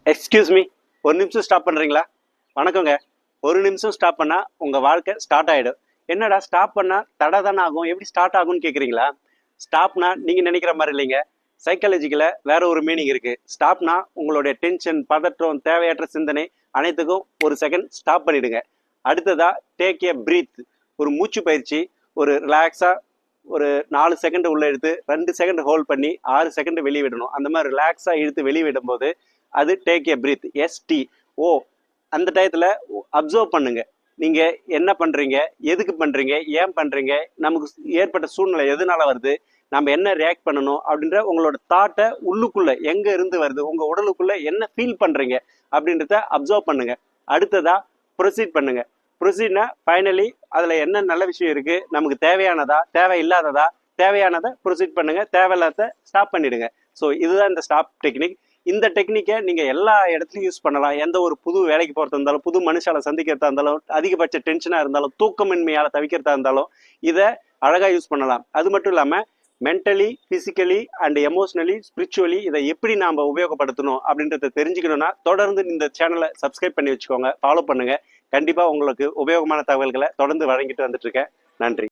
Excuse me, ஒரு நிமிஷம் stop பண்ணுறீங்களா? வணக்கங்க. ஒரு நிமிஷம் ஸ்டாப் பண்ணால் உங்கள் வாழ்க்கை ஸ்டார்ட் ஆகிடும். என்னடா ஸ்டாப் பண்ணால் தடை தானே ஆகும், எப்படி ஸ்டார்ட் ஆகும்னு கேட்குறீங்களா? ஸ்டாப்னா நீங்கள் நினைக்கிற மாதிரி இல்லைங்க. சைக்காலஜிக்கலில் வேற ஒரு மீனிங் இருக்குது. ஸ்டாப்னா உங்களுடைய டென்ஷன், பதற்றம், தேவையற்ற சிந்தனை அனைத்துக்கும் ஒரு செகண்ட் ஸ்டாப் பண்ணிடுங்க. அடுத்ததா டேக் ஏ பிரீத், ஒரு மூச்சு பயிற்சி. ஒரு ரிலாக்ஸாக ஒரு 4 செகண்ட் உள்ள இழுத்து 2 செகண்ட் ஹோல்ட் பண்ணி 6 செகண்ட் வெளியே விடணும். அந்த மாதிரி ரிலாக்ஸாக இழுத்து வெளியே விடும்போது அது டேக் ஏ பிரீத், எஸ்டி ஓ. அந்த டயத்தில் அப்சர்வ் பண்ணுங்க, நீங்க என்ன பண்றீங்க, எதுக்கு பண்றீங்க, ஏன் பண்றீங்க, நமக்கு ஏற்பட்ட சூழ்நிலை எதனால வருது, நம்ம என்ன ரியாக்ட் பண்ணணும் அப்படின்ற உங்களோட தாட்டை உள்ளுக்குள்ள எங்க இருந்து வருது, உங்க உடலுக்குள்ள என்ன ஃபீல் பண்றீங்க அப்படின்றத அப்சர்வ் பண்ணுங்க. அடுத்ததா ப்ரொசீட் பண்ணுங்க. ப்ரொசீட்னா ஃபைனலி அதுல என்ன நல்ல விஷயம் இருக்கு, நமக்கு தேவையானதா தேவையில்லாததா, தேவையானதை ப்ரொசீட் பண்ணுங்க, தேவையில்லாத ஸ்டாப் பண்ணிடுங்க. ஸோ இதுதான் இந்த ஸ்டாப் டெக்னிக். இந்த டெக்னிக்கை நீங்க எல்லா இடத்துலையும் யூஸ் பண்ணலாம். எந்த ஒரு புது வேலைக்கு போறதா இருந்தாலும், புது மனுஷால சந்திக்கிறதா இருந்தாலும், அதிகபட்ச டென்ஷனா இருந்தாலும், தூக்கமின்மையால தவிக்கிறதா இருந்தாலும் இதை அழகா யூஸ் பண்ணலாம். அது மட்டும் இல்லாம mentally, physically and emotionally, spiritually இதை எப்படி நாம உபயோகப்படுத்தணும் அப்படின்றத தெரிஞ்சுக்கணும்னா தொடர்ந்து இந்த சேனலை சப்ஸ்கிரைப் பண்ணி வச்சுக்கோங்க, ஃபாலோ பண்ணுங்க. கண்டிப்பா உங்களுக்கு உபயோகமான தகவல்களை தொடர்ந்து வழங்கிட்டு வந்துட்டு இருக்கேன். நன்றி.